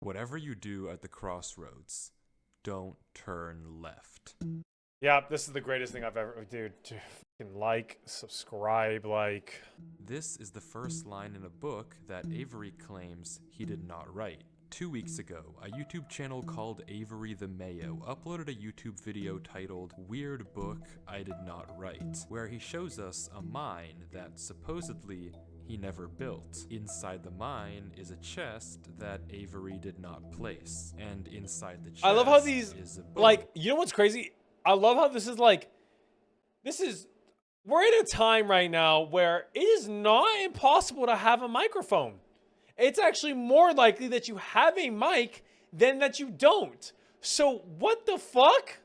Whatever you do at the crossroads, don't turn left. Yeah, this is the greatest thing I've ever... Dude, fucking like, subscribe, like... This is the first line in a book that Avery claims he did not write. 2 weeks ago, a YouTube channel called Avery the Mayo uploaded a YouTube video titled Weird Book I Did Not Write, where he shows us a mine that supposedly he never built. Inside the mine is a chest that Avery did not place, and inside the chest I love how these... is a book. Like, you know what's crazy? I love how this is like... This is... We're in a time right now where it is not impossible to have a microphone. It's actually more likely that you have a mic than that you don't. So what the fuck?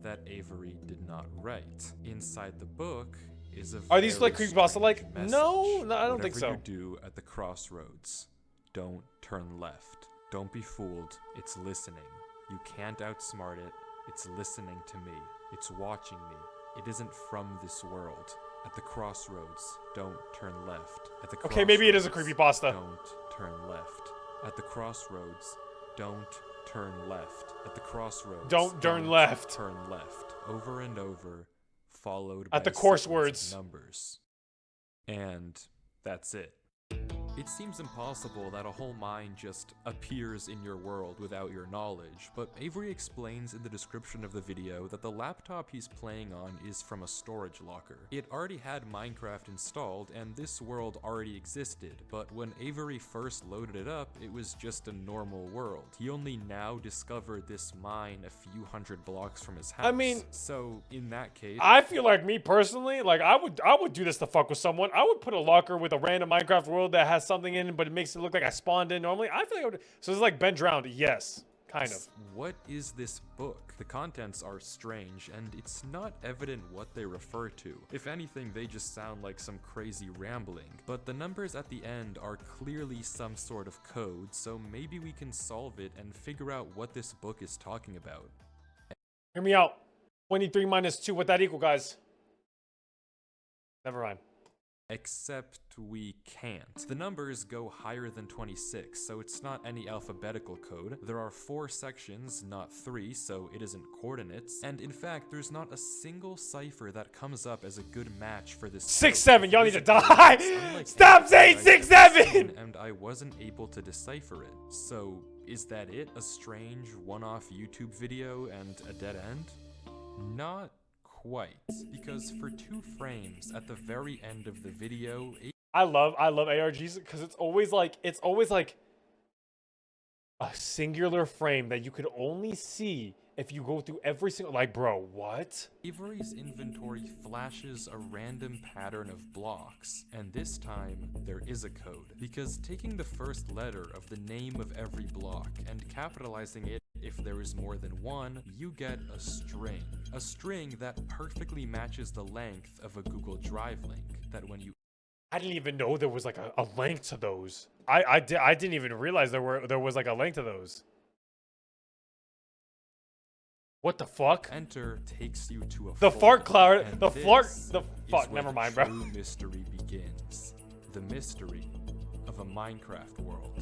That Avery did not write. Inside the book is a Are these like very creepypasta like? strange No, message. I don't think Whatever so. you do at the crossroads, don't turn left. Don't be fooled. It's listening. You can't outsmart it. It's listening to me. It's watching me. It isn't from this world. At the crossroads, don't turn left. At the Okay, maybe it is a crossroads, creepypasta. Don't turn left. At the crossroads, don't turn left. At the crossroads, Don't turn left. Turn left. Over and over, followed by At the a course sequence words. of numbers. And that's it. It seems impossible that a whole mine just appears in your world without your knowledge, but Avery explains in the description of the video that the laptop he's playing on is from a storage locker. It already had Minecraft installed, and this world already existed, but when Avery first loaded it up, it was just a normal world. He only now discovered this mine a few hundred blocks from his house. I mean, so in that case, I feel like me personally, like I would do this to fuck with someone. I would put a locker with a random Minecraft world that has something in it, but it makes it look like I spawned in normally. I feel like I would. So it's like Ben drowned. Yes, kind of. What is this book? The contents are strange, and it's not evident what they refer to. If anything, they just sound like some crazy rambling. But the numbers at the end are clearly some sort of code, so maybe we can solve it and figure out what this book is talking about. Hear me out. 23 minus 2. What that equal, guys? Never mind. Except we can't. The numbers go higher than 26, so it's not any alphabetical code. There are 4 sections, not 3, so it isn't coordinates. And in fact, there's not a single cipher that comes up as a good match for this. 6, 7. Y'all need to die. Stop saying 6, 7. And I wasn't able to decipher it. So is that it? A strange one-off YouTube video and a dead end? Not quite, because for 2 frames at the very end of the video, I love ARGs because it's always like a singular frame that you could only see if you go through every single, like, bro, what? Avery's inventory flashes a random pattern of blocks, and this time there is a code, because taking the first letter of the name of every block and capitalizing it if there is more than one, you get a string. A string that perfectly matches the length of a Google Drive link, that when you... I didn't even know there was like a link to those. I didn't even realize there was like a link to those. What the fuck? Enter takes you to a the fart cloud. and The this fart. The is fuck. where Never the mind, bro. true mystery begins. The mystery of a Minecraft world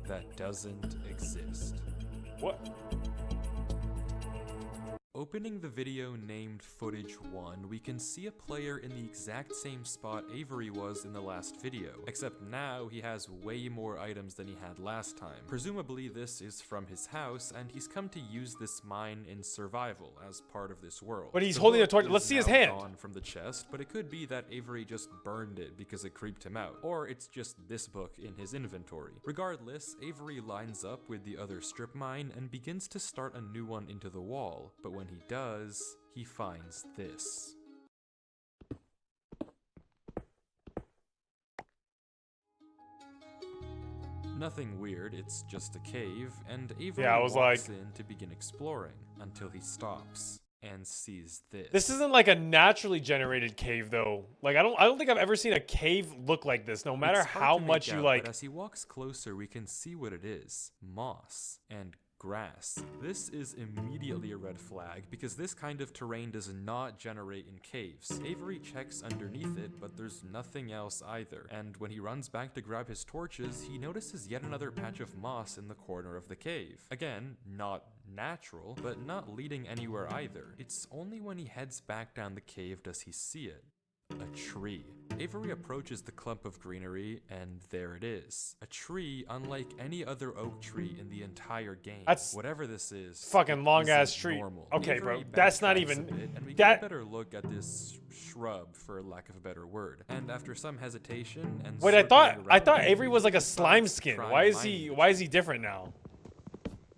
that doesn't exist. What? Opening the video named Footage 1, we can see a player in the exact same spot Avery was in the last video, except now he has way more items than he had last time. Presumably this is from his house, and he's come to use this mine in survival as part of this world. But he's The holding a book torch. is Let's see his now hand. gone from the chest, but it could be that Avery just burned it because it creeped him out, or it's just this book in his inventory. Regardless, Avery lines up with the other strip mine and begins to start a new one into the wall, but when he does, he finds this. Nothing weird, it's just a cave, and Avery walks in to begin exploring, until he stops and sees this. This isn't like a naturally generated cave though. Like I don't think I've ever seen a cave look like this, no matter It's hard how to much make you out, like. But as he walks closer, we can see what it is. Moss and grass. This is immediately a red flag because this kind of terrain does not generate in caves. Avery checks underneath it, but there's nothing else either. And when he runs back to grab his torches, he notices yet another patch of moss in the corner of the cave. Again, not natural, but not leading anywhere either. It's only when he heads back down the cave does he see it. A tree. Avery approaches the clump of greenery, and there it is. A tree unlike any other oak tree in the entire game. That's whatever this is. Fucking long ass tree. Normal. Okay, Avery bro. That's not backtracks even a bit, and we that. get a better look at this shrub, for lack of a better word. And after some hesitation and Wait, I thought circling around, Avery was like a slime decides to skin. try Why is mining he different now?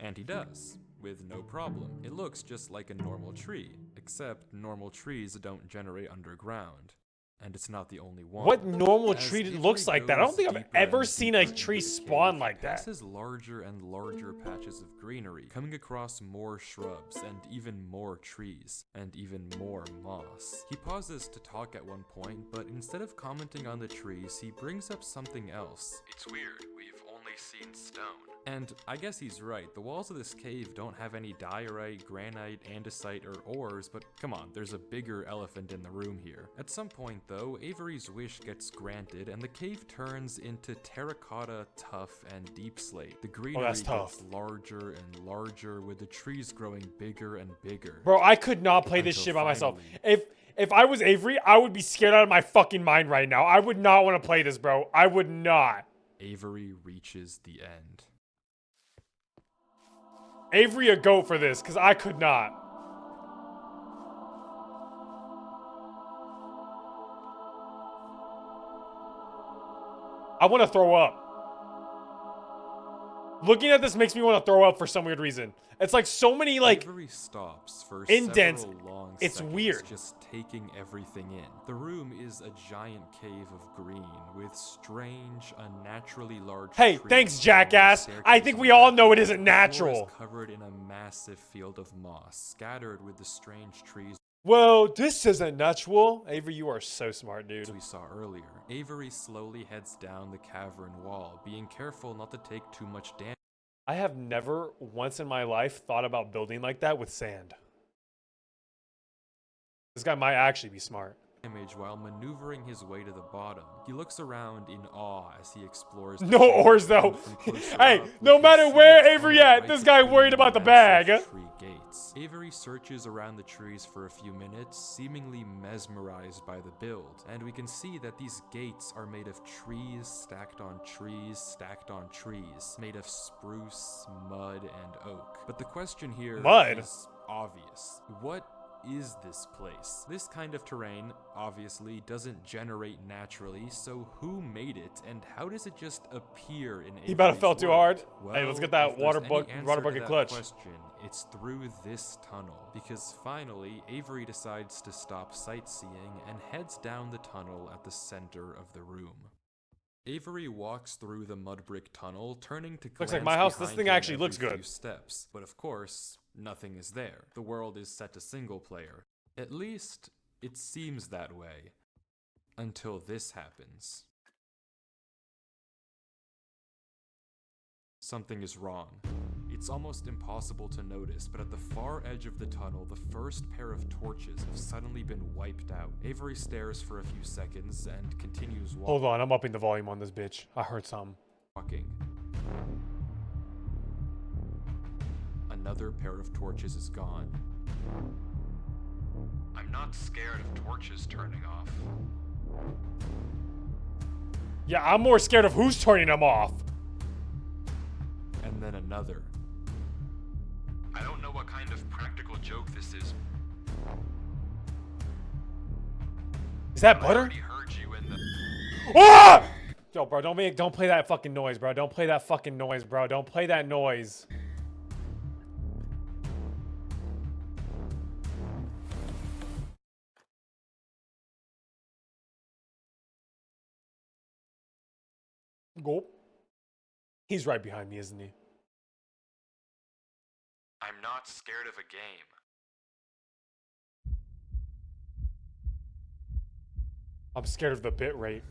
And he does, with no problem. It looks just like a normal tree, except normal trees don't generate underground. And it's not the only one. What normal As tree Avery looks like that? I don't goes think I've deeper ever and seen a deeper tree into the spawn cave, like he that. passes larger and larger patches of greenery, coming across more shrubs and even more trees and even more moss. He pauses to talk at one point, but instead of commenting on the trees, he brings up something else. It's weird, we've only seen stone. And I guess he's right. The walls of this cave don't have any diorite, granite, andesite, or ores, but come on, there's a bigger elephant in the room here. At some point though, Avery's wish gets granted and the cave turns into terracotta, tuff, and deep slate. The greenery that's tough. gets larger and larger, with the trees growing bigger and bigger. Bro, I could not play this Until shit by myself. finally- If I was Avery, I would be scared out of my fucking mind right now. I would not want to play this, bro. I would not. Avery reaches the end. Avery a goat for this, because I could not. I want to throw up. Looking at this makes me want to throw up for some weird reason. It's like so many like Avery stops for indents. several long It's seconds, weird. just taking everything in. The room is a giant cave of green with strange, unnaturally large Hey, trees thanks, along the jackass. I think staircase we on all top. know it isn't The floor natural. is covered in a massive field of moss, scattered with the strange trees Well, this isn't natural. Avery, you are so smart, dude. we saw earlier. Avery slowly heads down the cavern wall, being careful not to take too much damage. I have never once in my life thought about building like that with sand. This guy might actually be smart. While maneuvering his way to the bottom. He looks around in awe as he explores the No cave, ores though. and from closer Hey, up, no we can matter see where the Avery tunnel at, right this guy between worried the about the massive bag. Tree gates. Avery searches around the trees for a few minutes, seemingly mesmerized by the build, and we can see that these gates are made of trees stacked on trees stacked on trees, made of spruce, mud, and oak. But the question here Mud? is obvious. What is this place? This kind of terrain obviously doesn't generate naturally, so who made it and how does it just appear in He about to Avery's fell too world? hard. Hey, let's get Well, that if there's any water answer to bucket that clutch. question, it's through this tunnel, because finally Avery decides to stop sightseeing and heads down the tunnel at the center of the room. Avery walks through the mud brick tunnel, turning to Looks like glance my house. This behind thing him actually every looks good. few steps, but of course, nothing is there. The world is set to single player. At least, it seems that way. Until this happens. Something is wrong. It's almost impossible to notice, but at the far edge of the tunnel, the first pair of torches have suddenly been wiped out. Avery stares for a few seconds and continues Hold on, I'm upping the volume on this bitch. I heard something. walking. Another pair of torches is gone. I'm not scared of torches turning off. Yeah, I'm more scared of who's turning them off. And then another. I don't know what kind of practical joke this is. Is that I butter? already heard you in the... Ah! Yo, bro, don't play that fucking noise, bro. Don't play that fucking noise, bro. Don't play that noise. Go. He's right behind me, isn't he? I'm not scared of a game. I'm scared of the bit rate.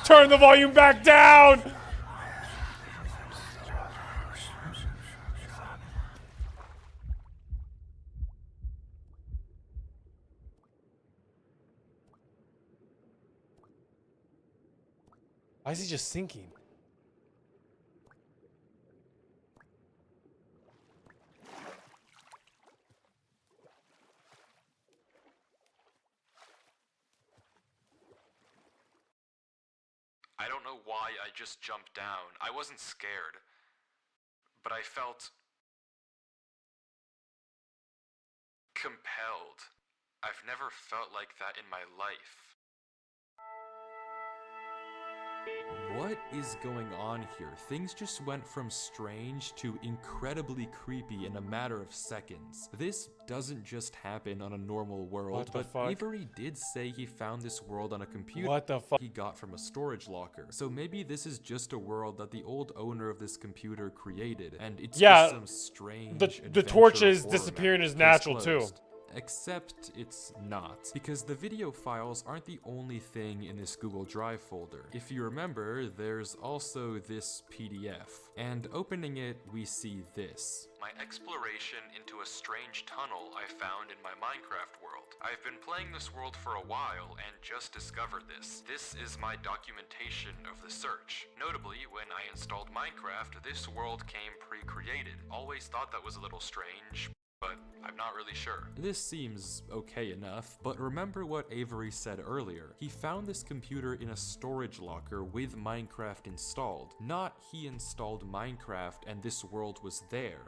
Turn the volume back down. Why is he just sinking? I don't know why I just jumped down. I wasn't scared, but I felt compelled. I've never felt like that in my life. What is going on here? Things just went from strange to incredibly creepy in a matter of seconds. This doesn't just happen on a normal world, but Avery did say he found this world on a computer he got from a storage locker. So maybe this is just a world that the old owner of this computer created, and it's just some strange the torches disappearing is natural too. Except it's not, because the video files aren't the only thing in this Google Drive folder. If you remember, there's also this PDF, and opening it, we see this. My exploration into a strange tunnel I found in my Minecraft world. I've been playing this world for a while and just discovered this. This is my documentation of the search. Notably, when I installed Minecraft, this world came pre-created. Always thought that was a little strange, but I'm not really sure. This seems okay enough, but remember what Avery said earlier. He found this computer in a storage locker with Minecraft installed. Not he installed Minecraft and this world was there.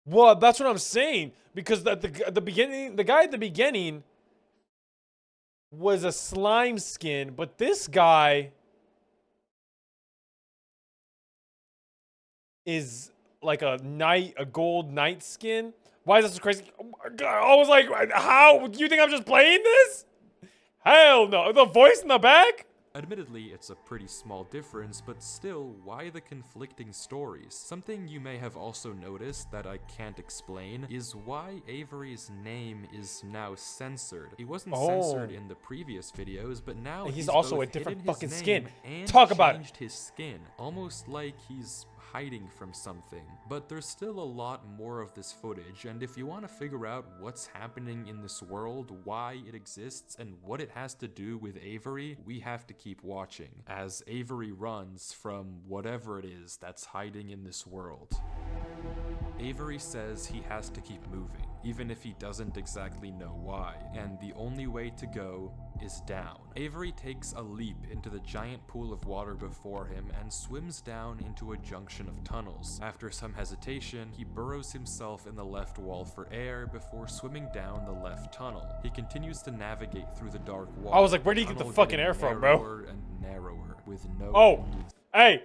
Well, that's what I'm saying, because at the beginning, the guy at the beginning was a slime skin, but this guy is like a gold knight skin. Why is that so crazy? Oh my God, I was like, how? Do you think I'm just playing this? Hell no. The voice in the back? Admittedly, it's a pretty small difference, but still, why the conflicting stories? Something you may have also noticed that I can't explain is why Avery's name is now censored. He wasn't censored in the previous videos, but now he's also a different fucking skin. And talk about changed his skin, almost like he's hiding from something. But there's still a lot more of this footage, and if you want to figure out what's happening in this world, why it exists, and what it has to do with Avery, we have to keep watching as Avery runs from whatever it is that's hiding in this world. Avery says he has to keep moving, even if he doesn't exactly know why, and the only way to go is down. Avery takes a leap into the giant pool of water before him and swims down into a junction of tunnels. After some hesitation, he burrows himself in the left wall for air before swimming down the left tunnel. He continues to navigate through the dark wall. I was like, where do you get the fucking air from, bro? Narrower and narrower, with no... Oh, hey!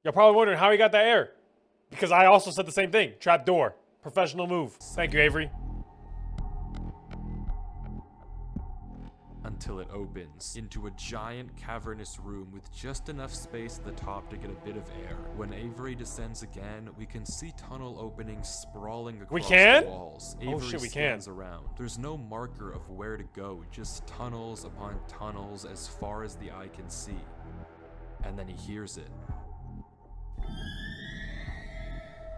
You're probably wondering how he got that air. Because I also said the same thing. Trap door. Professional move. Thank you, Avery. Until it opens into a giant cavernous room with just enough space at the top to get a bit of air. When Avery descends again, we can see tunnel openings sprawling across the walls. Avery stands around. There's no marker of where to go, just tunnels upon tunnels as far as the eye can see. And then he hears it.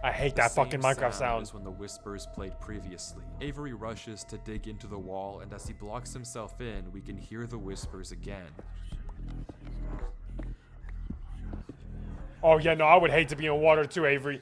I hate that fucking Minecraft sound. Is when the whispers played previously. Avery rushes to dig into the wall, and as he blocks himself in, we can hear the whispers again. Oh yeah, no, I would hate to be in water too, Avery.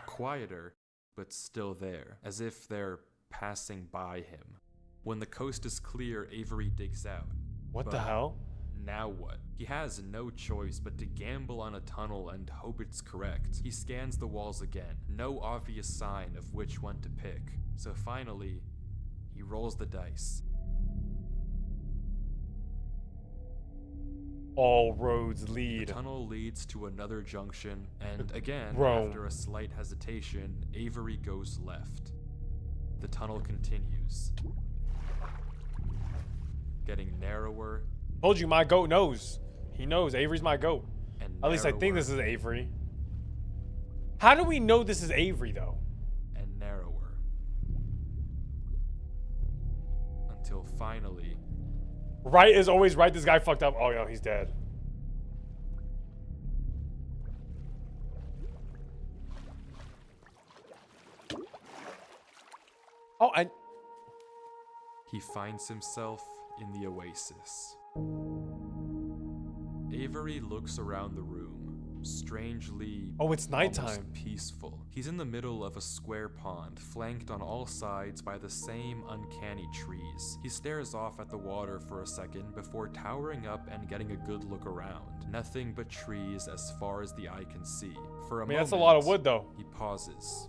Quieter, but still there, as if they're passing by him. When the coast is clear, Avery digs out. What the hell? Now what? He has no choice but to gamble on a tunnel and hope it's correct. He scans the walls again, no obvious sign of which one to pick. So finally, he rolls the dice. All roads lead. The tunnel leads to another junction, and again, after a slight hesitation, Avery goes left. The tunnel continues, getting narrower. Told you, my goat knows. He knows. Avery's my goat. And at least I think this is Avery. How do we know this is Avery, though? And narrower. Until finally, Right is always right. This guy fucked up. Oh, no, he's dead. Oh, and He finds himself in the oasis. Avery looks around the room, strangely oh, it's nighttime. almost peaceful. He's in the middle of a square pond, flanked on all sides by the same uncanny trees. He stares off at the water for a second before towering up and getting a good look around. Nothing but trees as far as the eye can see. For a moment, That's a lot of wood, though. he pauses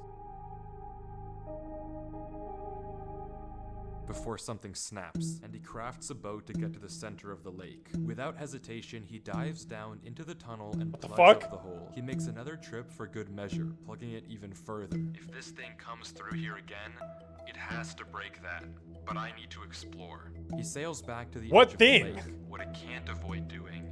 before something snaps, and he crafts a boat to get to the center of the lake. Without hesitation, he dives down into the tunnel and plugs fuck? up the hole. He makes another trip for good measure, plugging it even further. If this thing comes through here again, it has to break that, but I need to explore. He sails back to the What edge thing? of the lake. What it can't avoid doing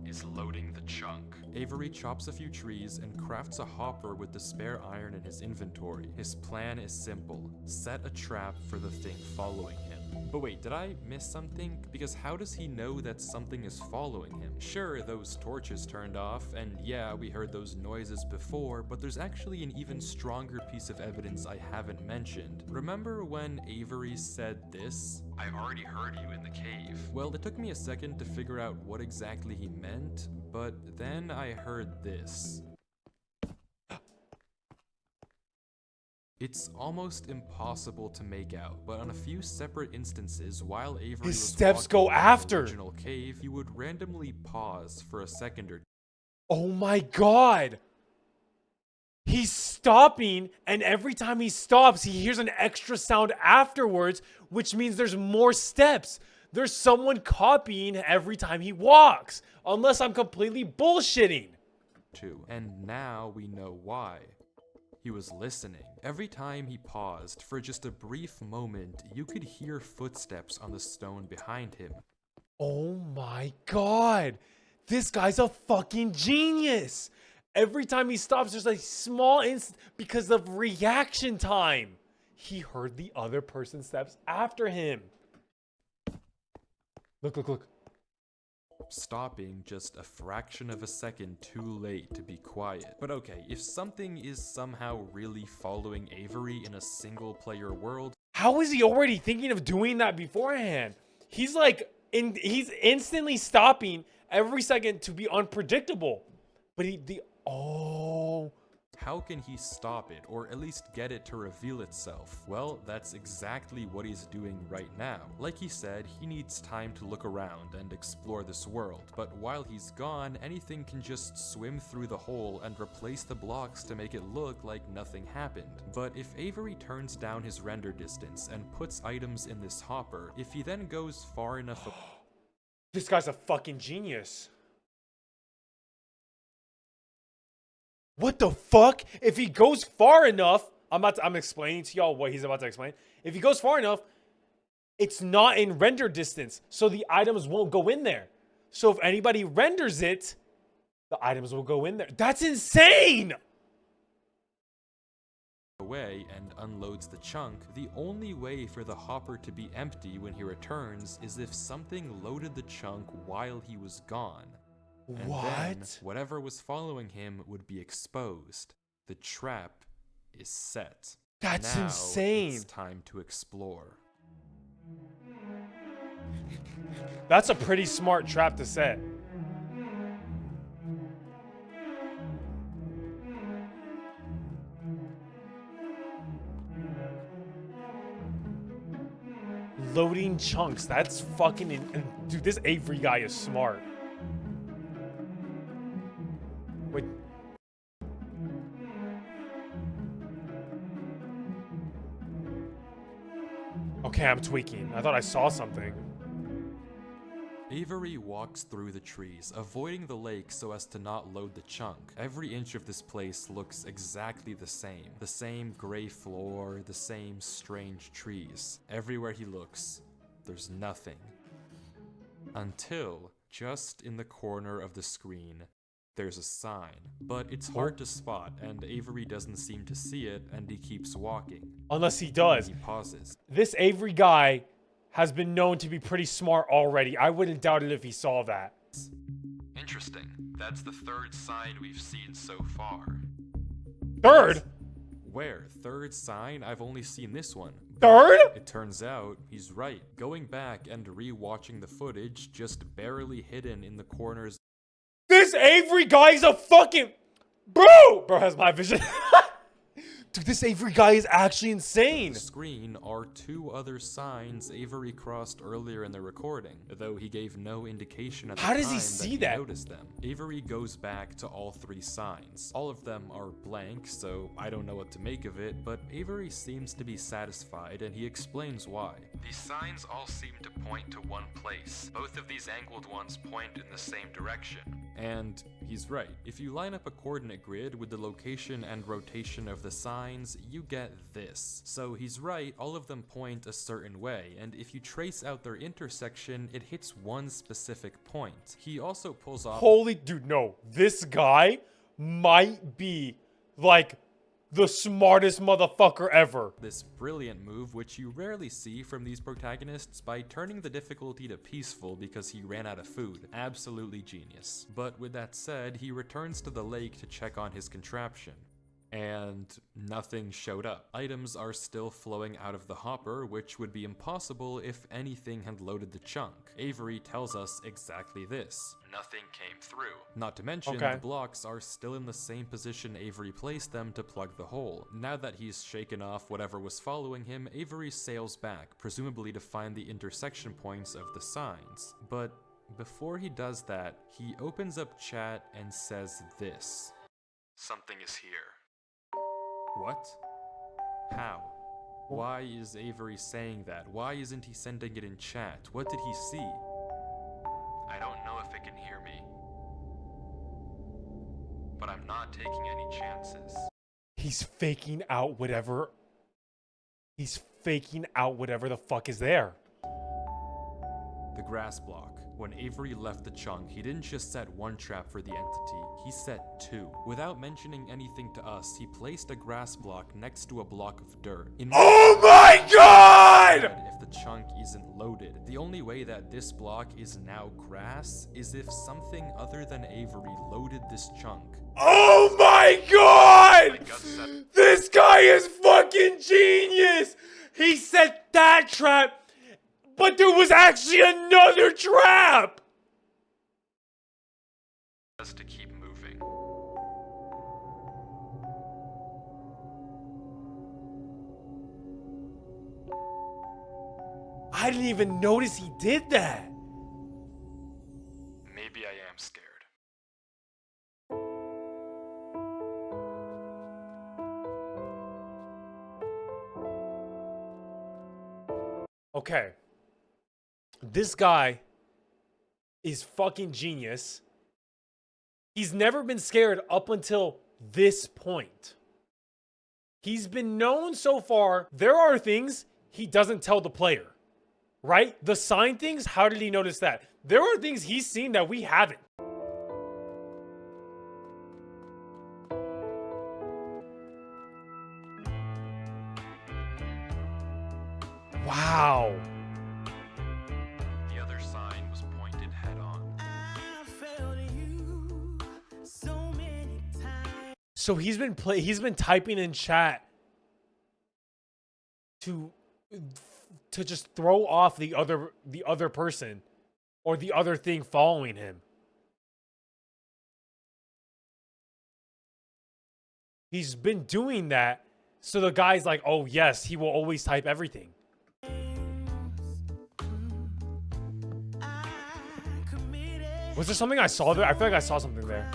is loading the chunk. Avery chops a few trees and crafts a hopper with the spare iron in his inventory. His plan is simple: set a trap for the thing following him. But wait, did I miss something? Because how does he know that something is following him? Sure, those torches turned off, and yeah, we heard those noises before, but there's actually an even stronger piece of evidence I haven't mentioned. Remember when Avery said this? I already heard you in the cave. Well, it took me a second to figure out what exactly he meant, but then I heard this. It's almost impossible to make out, but on a few separate instances, while Avery His was steps walking go in the after. original cave, he would randomly pause for a second or Oh my god. He's stopping, and every time he stops, he hears an extra sound afterwards, which means there's more steps. There's someone copying every time he walks, unless I'm completely bullshitting. two. And now we know why. He was listening. Every time he paused, for just a brief moment, you could hear footsteps on the stone behind him. Oh my god. This guy's a fucking genius. Every time he stops, there's a small instant because of reaction time. He heard the other person's steps after him. Look, look, look. Stopping just a fraction of a second too late to be quiet. But okay, if something is somehow really following Avery in a single player world, How is he already thinking of doing that beforehand? He's like, he's instantly stopping every second to be unpredictable. But how can he stop it, or at least get it to reveal itself? Well, that's exactly what he's doing right now. Like he said, he needs time to look around and explore this world, but while he's gone, anything can just swim through the hole and replace the blocks to make it look like nothing happened. But if Avery turns down his render distance and puts items in this hopper, if he then goes far enough this guy's a fucking genius. What the fuck? If he goes far enough, I'm explaining to y'all what he's about to explain. If he goes far enough, it's not in render distance, so the items won't go in there. So if anybody renders it, the items will go in there. That's insane! away and unloads the chunk, the only way for the hopper to be empty when he returns is if something loaded the chunk while he was gone. And then whatever was following him would be exposed. The trap is set. That's now insane. It's time to explore. That's a pretty smart trap to set. Loading chunks. That's fucking... Dude, this Avery guy is smart. Wait. Okay, I'm tweaking. I thought I saw something. Avery walks through the trees, avoiding the lake so as to not load the chunk. Every inch of this place looks exactly the same. The same gray floor, the same strange trees. Everywhere he looks, there's nothing. Until, just in the corner of the screen, there's a sign. But it's hard to spot, and Avery doesn't seem to see it, and he keeps walking. Unless he does. He pauses. This Avery guy has been known to be pretty smart already. I wouldn't doubt it if he saw that. Interesting. That's the third sign we've seen so far. Third? Where? Third sign? I've only seen this one. Third? It turns out he's right. Going back and re-watching the footage, just barely hidden in the corners. This Avery guy's a fucking... Bro has my vision. Dude, this Avery guy is actually insane. The screen are two other signs Avery crossed earlier in the recording, though he gave no indication at the time How does he see that he that? noticed them. Avery goes back to all three signs. All of them are blank, so I don't know what to make of it, but Avery seems to be satisfied and he explains why. These signs all seem to point to one place. Both of these angled ones point in the same direction. And he's right. If you line up a coordinate grid with the location and rotation of the signs, you get this. So he's right, all of them point a certain way, and if you trace out their intersection, it hits one specific point. He also pulls off— Holy dude, no. This guy might be like the smartest motherfucker ever. this brilliant move, which you rarely see from these protagonists, by turning the difficulty to peaceful because he ran out of food. Absolutely genius. But with that said, he returns to the lake to check on his contraption. And nothing showed up. Items are still flowing out of the hopper, which would be impossible if anything had loaded the chunk. Avery tells us exactly this. Nothing came through. Not to mention, the blocks are still in the same position Avery placed them to plug the hole. Now that he's shaken off whatever was following him, Avery sails back, presumably to find the intersection points of the signs. But before he does that, he opens up chat and says this. Something is here. What? How? Why is Avery saying that? Why isn't he sending it in chat? What did he see? I don't know if it can hear me. But I'm not taking any chances. He's faking out whatever. He's faking out whatever the fuck is there. The grass block. When Avery left the chunk, he didn't just set one trap for the entity, he set two. Without mentioning anything to us, he placed a grass block next to a block of dirt. Oh my god! If the chunk isn't loaded, the only way that this block is now grass is if something other than Avery loaded this chunk. Oh my god! This guy is fucking genius! He set that trap, but there was actually another trap! Just to keep moving. I didn't even notice he did that. Maybe I am scared. Okay. This guy is fucking genius. He's never been scared up until this point. He's been known so far. There are things he doesn't tell the player, right? The sign things, how did he notice that? There are things he's seen that we haven't. Wow. The other sign was pointed head on. So he's been typing in chat to just throw off the other person or the other thing following him. He's been doing that, so the guy's like, "Oh yes, he will always type everything." Was there something I saw there? I feel like I saw something there.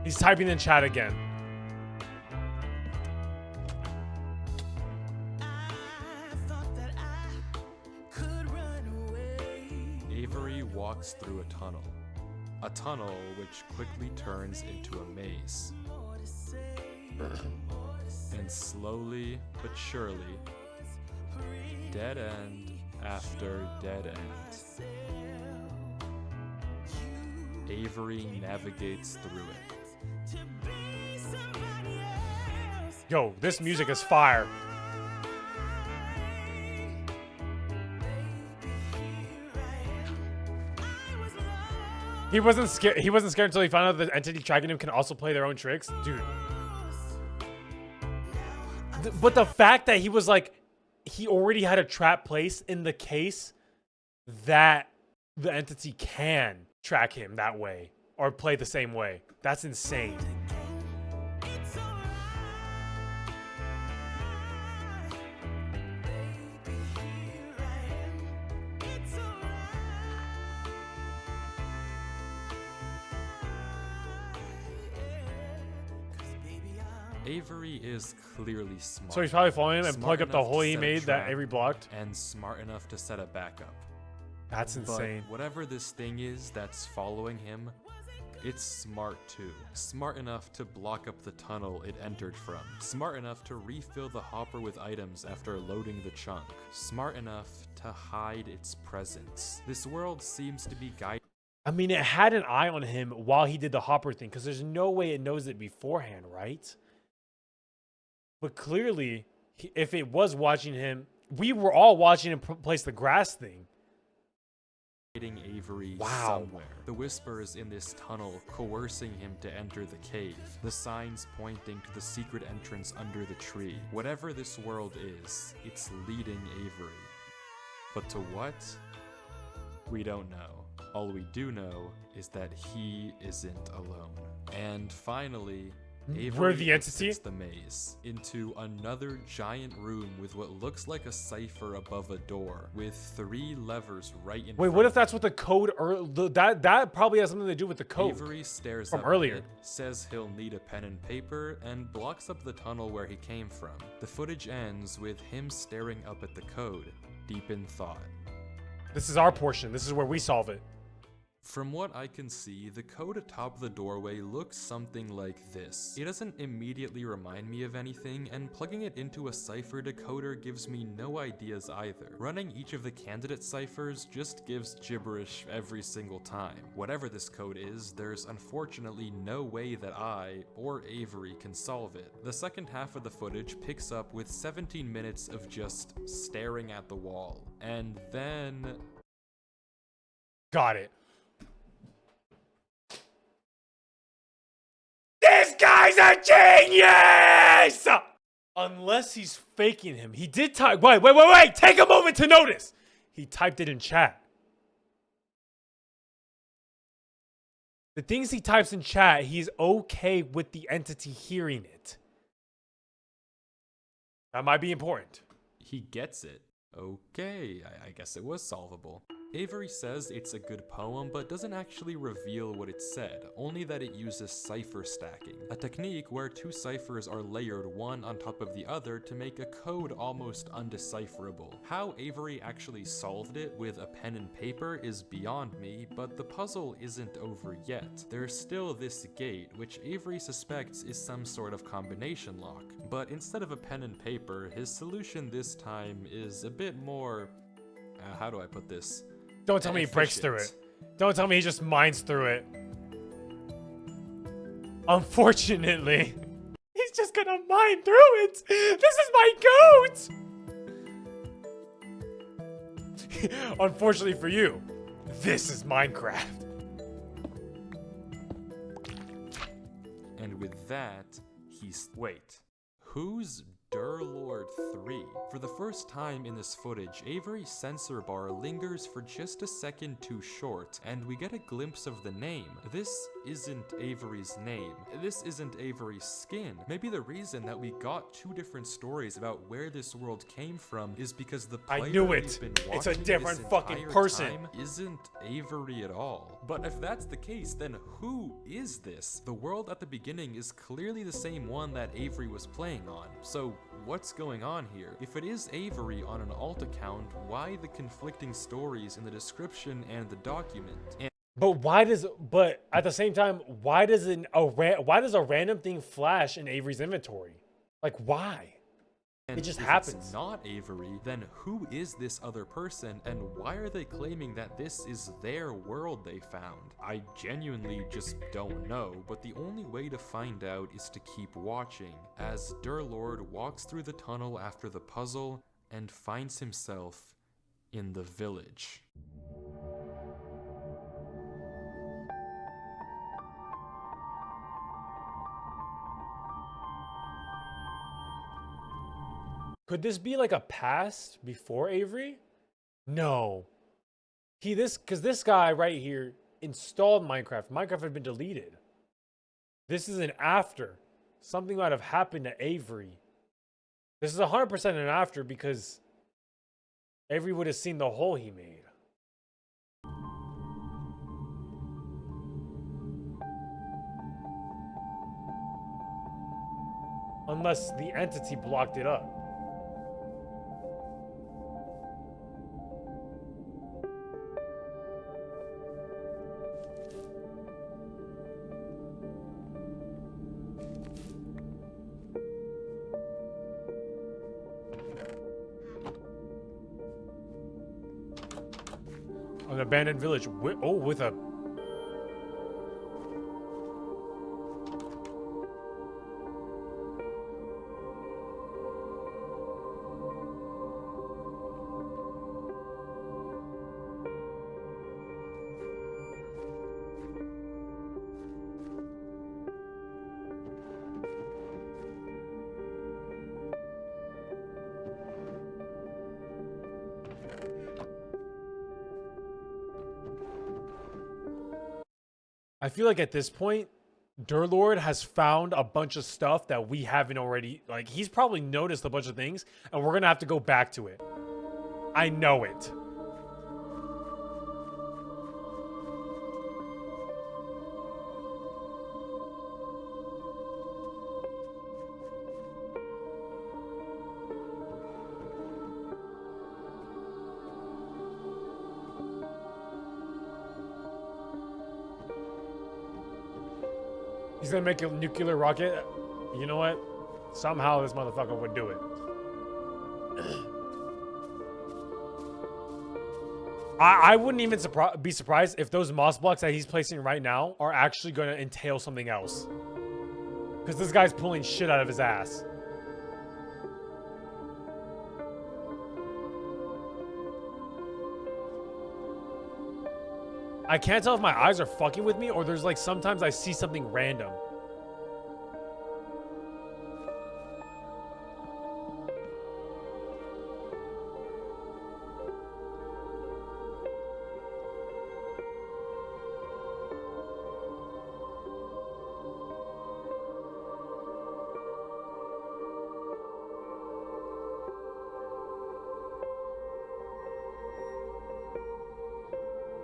He's typing in chat again. Avery walks through a tunnel. A tunnel which quickly turns into a maze. And And slowly but surely, dead end after dead end, Avery navigates through it. Yo, this music is fire. He wasn't scared. He wasn't scared until he found out that the entity tracking him can also play their own tricks, dude. But the fact that he was like, he already had a trap placed in the case that the entity can track him that way or play the same way. That's insane. Avery is clearly smart. So he's probably following him and plug up the enough hole to he set a made that trap Avery blocked. and smart enough to set a backup. That's insane. But whatever this thing is that's following him, it's smart too. Smart enough to block up the tunnel it entered from. Smart enough to refill the hopper with items after loading the chunk. Smart enough to hide its presence. This world seems to be guided. I mean, it had an eye on him while he did the hopper thing, because there's no way it knows it beforehand, right? But clearly, if it was watching him, we were all watching him place the grass thing. Avery Wow. somewhere. The whispers in this tunnel coercing him to enter the cave. The signs pointing to the secret entrance under the tree. Whatever this world is, it's leading Avery. But to what? We don't know. All we do know is that he isn't alone. And finally, Avery We're the entity? exits the maze into another giant room with what looks like a cipher above a door, with 3 levers right in Wait, front what of if that's what the code, that probably has something to do with the code. Avery stares from up earlier. at it, says he'll need a pen and paper, and blocks up the tunnel where he came from. The footage ends with him staring up at the code, deep in thought. This is our portion. This is where we solve it. From what I can see, the code atop the doorway looks something like this. It doesn't immediately remind me of anything, and plugging it into a cipher decoder gives me no ideas either. Running each of the candidate ciphers just gives gibberish every single time. Whatever this code is, there's unfortunately no way that I, or Avery, can solve it. The second half of the footage picks up with 17 minutes of just staring at the wall. And then... Got it. This guy's a genius! Unless he's faking him. He did type. Wait. Take a moment to notice. He typed it in chat. The things he types in chat, he's okay with the entity hearing it. That might be important. He gets it. Okay, I guess it was solvable. Avery says it's a good poem, but doesn't actually reveal what it said, only that it uses cipher stacking, a technique where 2 ciphers are layered one on top of the other to make a code almost undecipherable. How Avery actually solved it with a pen and paper is beyond me, but the puzzle isn't over yet. There's still this gate, which Avery suspects is some sort of combination lock, but instead of a pen and paper, his solution this time is a bit more... how do I put this? Don't tell me he breaks through it. Don't tell me he just mines through it. Unfortunately, he's just gonna mine through it. This is my goat. Unfortunately for you, this is Minecraft. And with that, he's... Wait. Who's Durlord 3? For the first time in this footage, Avery's sensor bar lingers for just a second too short, and we get a glimpse of the name. This isn't Avery's name. This isn't Avery's skin. Maybe the reason that we got 2 different stories about where this world came from is because the player I knew we've it. been It's a watching different this fucking entire person. time isn't Avery at all. But if that's the case, then who is this? The world at the beginning is clearly the same one that Avery was playing on. So what's going on here? If it is Avery on an alt account, why the conflicting stories in the description and the document? But at the same time, why does a random thing flash in Avery's inventory? Like, why? And It just if happens. it's not Avery, then who is this other person and why are they claiming that this is their world they found? I genuinely just don't know, but the only way to find out is to keep watching as Durlord walks through the tunnel after the puzzle and finds himself in the village. Could this be like a past before Avery? No. Because this guy right here installed Minecraft. Minecraft had been deleted. This is an after. Something might have happened to Avery. This is 100% an after because Avery would have seen the hole he made. Unless the entity blocked it up. An abandoned village. With a... I feel like at this point, Durlord has found a bunch of stuff that we haven't already. Like, he's probably noticed a bunch of things, and we're gonna have to go back to it. I know it. He's gonna make a nuclear rocket. You know what? Somehow this motherfucker would do it. I wouldn't even be surprised if those moss blocks that he's placing right now are actually gonna entail something else. Because this guy's pulling shit out of his ass. I can't tell if my eyes are fucking with me or there's like sometimes I see something random.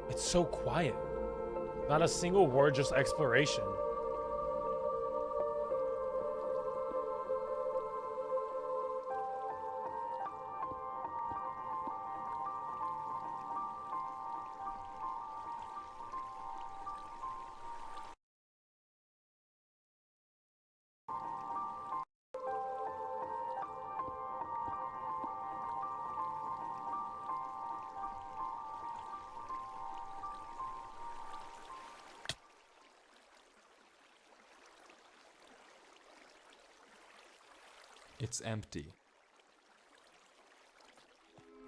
It's so quiet. Not a single word, just exploration. It's empty.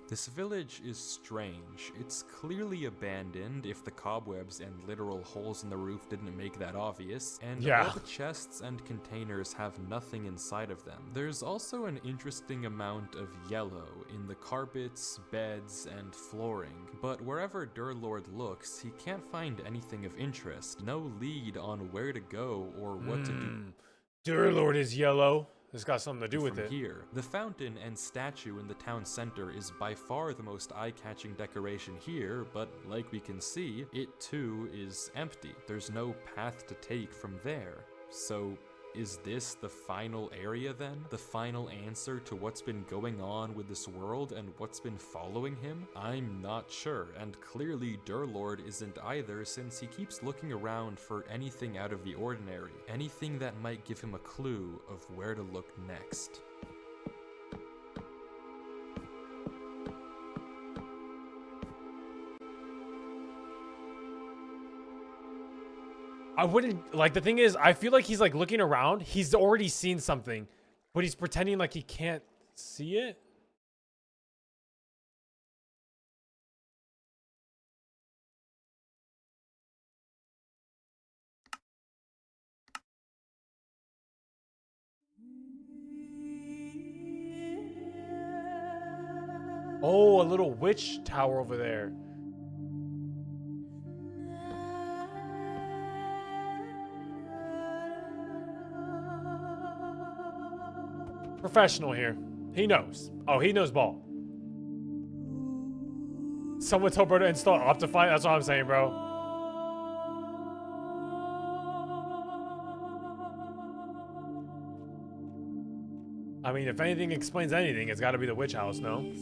This village is strange. It's clearly abandoned if the cobwebs and literal holes in the roof didn't make that obvious, and all the chests and containers have nothing inside of them. There's also an interesting amount of yellow in the carpets, beds, and flooring, but wherever Durlord looks, he can't find anything of interest. No lead on where to go or what to do. Durlord is yellow. This got something to do with it. Here, the fountain and statue in the town center is by far the most eye-catching decoration here, but like we can see, it too is empty. There's no path to take from there. So Is this the final area then? The final answer to what's been going on with this world and what's been following him? I'm not sure, and clearly Durlord isn't either, since he keeps looking around for anything out of the ordinary, anything that might give him a clue of where to look next. I wouldn't, like, the thing is, I feel like he's like looking around. He's already seen something, but he's pretending like he can't see it. Oh, a little witch tower over there. Professional here. He knows. Oh, he knows ball. Someone told bro to install Optify. That's what I'm saying, bro. I mean, if anything explains anything, it's got to be the witch house, no?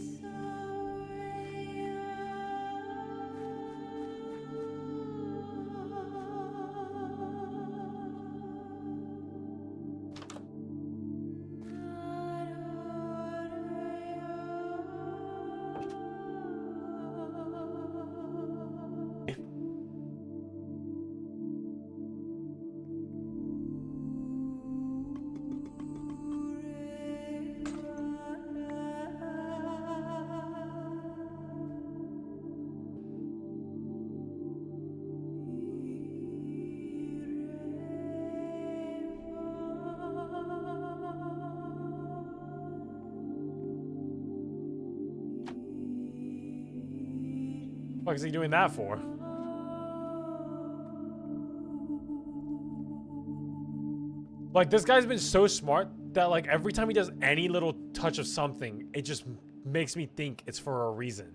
What is he doing that for? Like, this guy's been so smart that, like, every time he does any little touch of something, it just makes me think it's for a reason.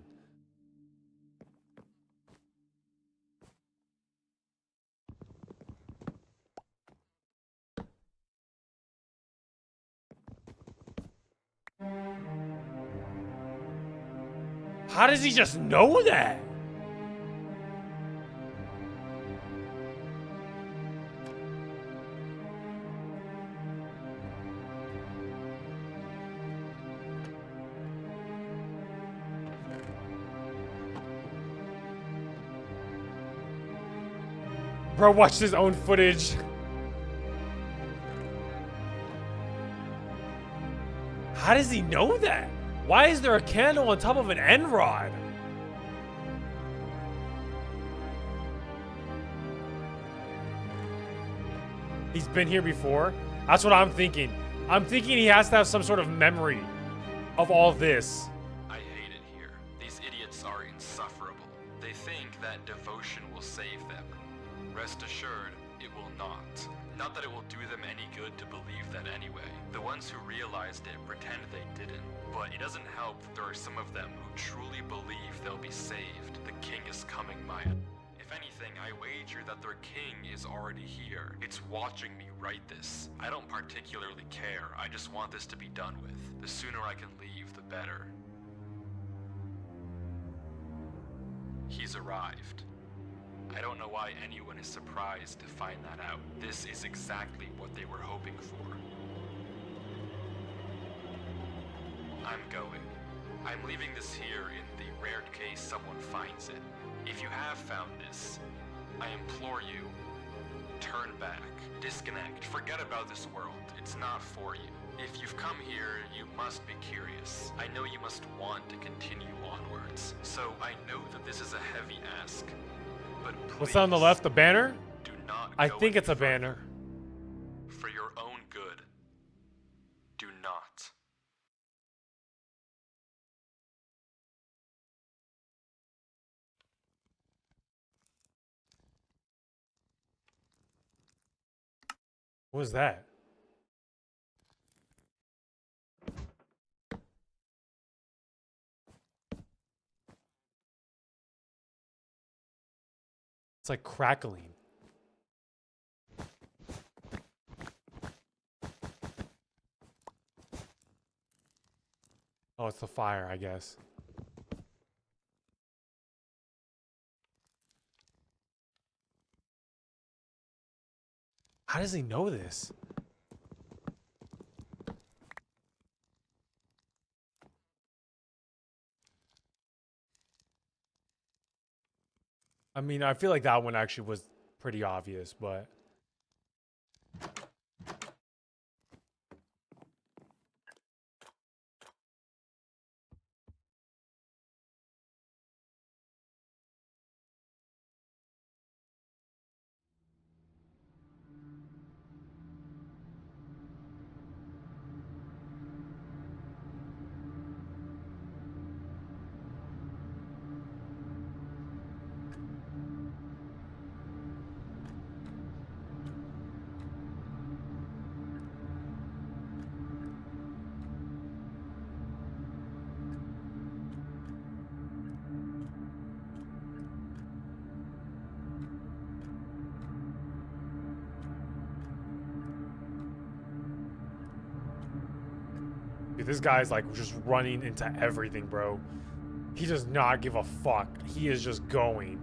How does he just know that? Bro watched his own footage. How does he know that? Why is there a candle on top of an end rod? He's been here before? That's what I'm thinking. I'm thinking he has to have some sort of memory of all this. I hate it here. These idiots are insufferable. They think that devotion will save them. Rest assured, it will not. Not that it will do them any good to believe that anyway. The ones who realized it pretend they didn't. But it doesn't help that there are some of them who truly believe they'll be saved. The king is coming, Maya. If anything, I wager that their king is already here. It's watching me write this. I don't particularly care. I just want this to be done with. The sooner I can leave, the better. He's arrived. I don't know why anyone is surprised to find that out. This is exactly what they were hoping for. I'm going. I'm leaving this here in the rare case someone finds it. If you have found this, I implore you, turn back, disconnect, forget about this world. It's not for you. If you've come here, you must be curious. I know you must want to continue onwards. So I know that this is a heavy ask. But please, What's on the left? The banner? do not I go think any it's a further. banner. For your own good, do not. What was that? It's like crackling. Oh, it's the fire, I guess. How does he know this? I mean, I feel like that one actually was pretty obvious, but... Dude, this guy's like just running into everything, bro. He does not give a fuck. He is just going.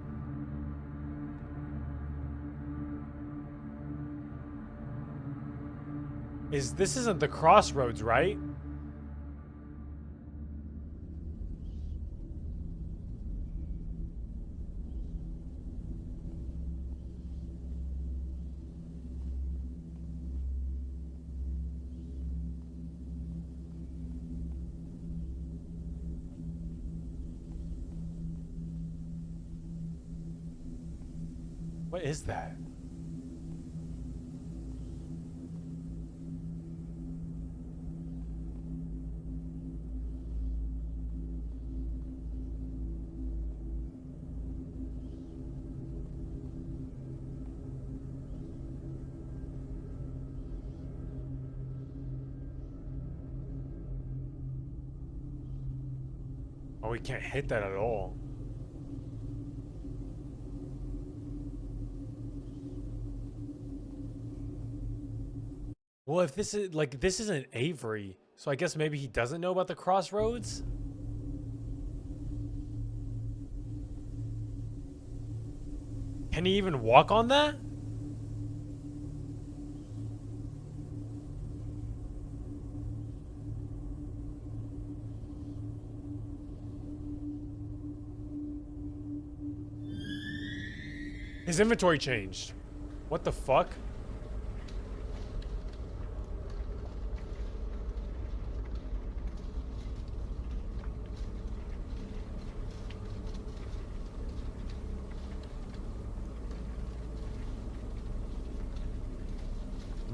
This isn't the crossroads, right? What is that? Oh, we can't hit that at all. Well, if this is like this isn't Avery, so I guess maybe he doesn't know about the crossroads. Can he even walk on that? His inventory changed. What the fuck?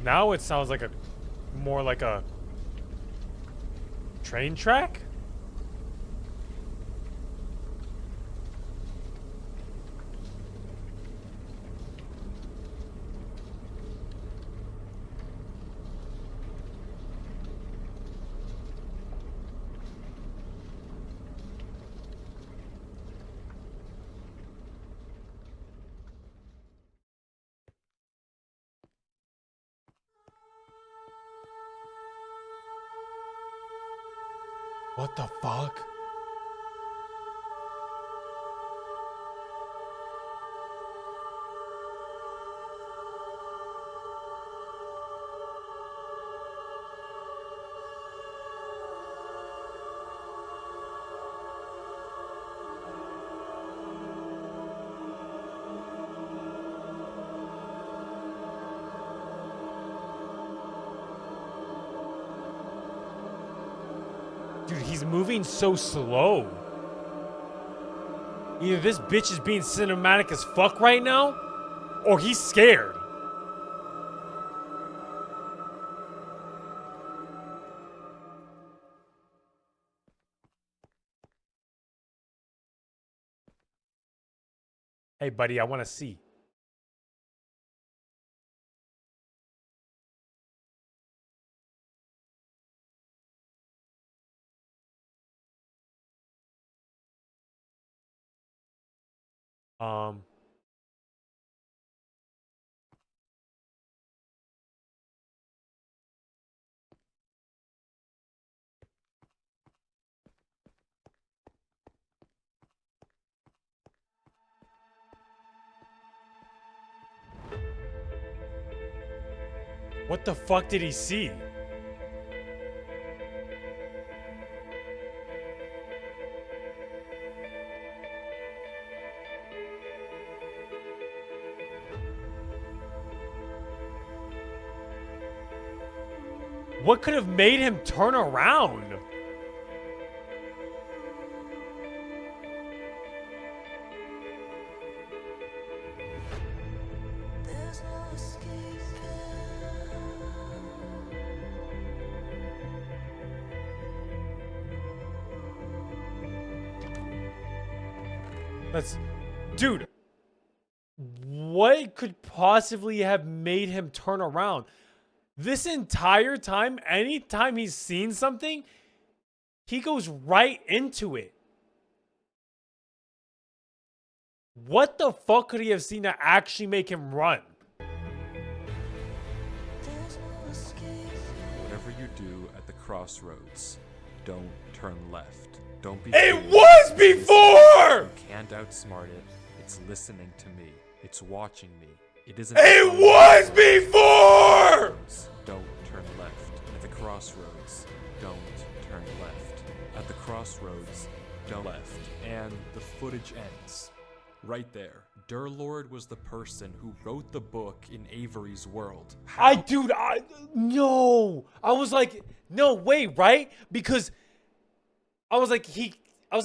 Now it sounds like more like a train track? What the fuck? Dude, he's moving so slow. Either this bitch is being cinematic as fuck right now, or he's scared. Hey, buddy, I want to see. Um, What the fuck did he see? What could have made him turn around? Dude, what could possibly have made him turn around? This entire time, anytime he's seen something, he goes right into it. What the fuck could he have seen to actually make him run? Whatever you do at the crossroads, don't turn left. Don't be. It was before! You can't outsmart it. It's listening to me. It's watching me. It isn't. It was before! Don't turn left. At the crossroads, don't turn left. At the crossroads, don't left. And the footage ends. Right there. Durlord was the person who wrote the book in Avery's world. No. I was like, no way, right? Because I was like, it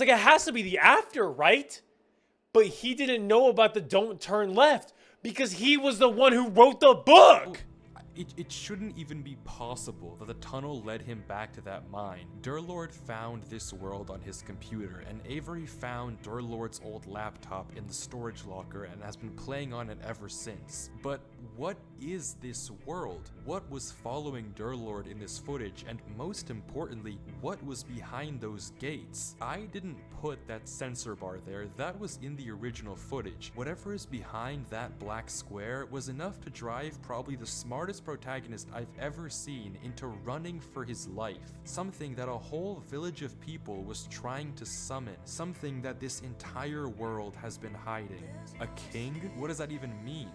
has to be the after, right? But he didn't know about the don't turn left because he was the one who wrote the book. It shouldn't even be possible that the tunnel led him back to that mine. Durlord found this world on his computer, and Avery found Durlord's old laptop in the storage locker and has been playing on it ever since. But what is this world? What was following Durlord in this footage? And most importantly, what was behind those gates? I didn't put that sensor bar there. That was in the original footage. Whatever is behind that black square was enough to drive probably the smartest protagonist I've ever seen into running for his life. Something that a whole village of people was trying to summon. Something that this entire world has been hiding. A king? What does that even mean?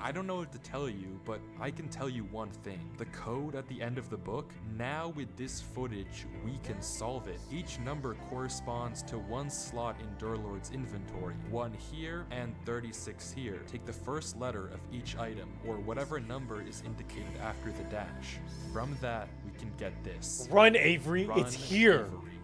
I don't know what to tell you, but I can tell you one thing. The code at the end of the book, now with this footage, we can solve it. Each number corresponds to one slot in Durlord's inventory. 1 here and 36 here. Take the first letter of each item, or whatever number is indicated after the dash. From that, we can get this. Run, Avery. Run, it's here. Avery.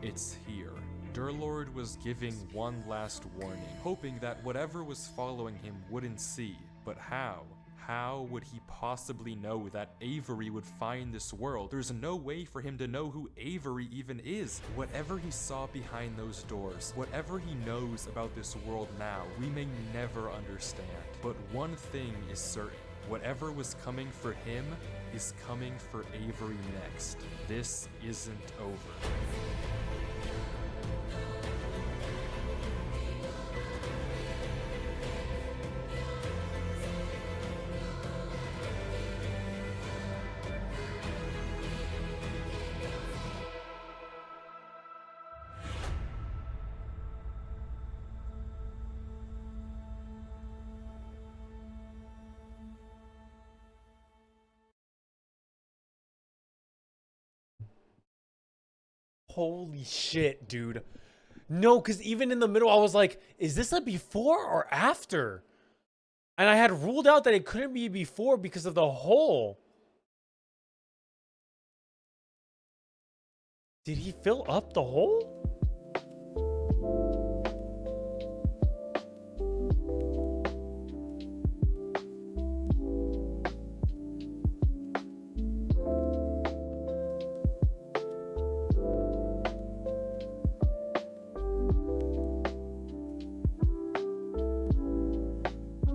It's here. Durlord was giving one last warning, hoping that whatever was following him wouldn't see. But how? How would he possibly know that Avery would find this world? There's no way for him to know who Avery even is. Whatever he saw behind those doors, whatever he knows about this world now, we may never understand. But one thing is certain. Whatever was coming for him is coming for Avery next. This isn't over. Holy shit, dude. No, because even in the middle, I was like, is this a before or after? And I had ruled out that it couldn't be before because of the hole. Did he fill up the hole?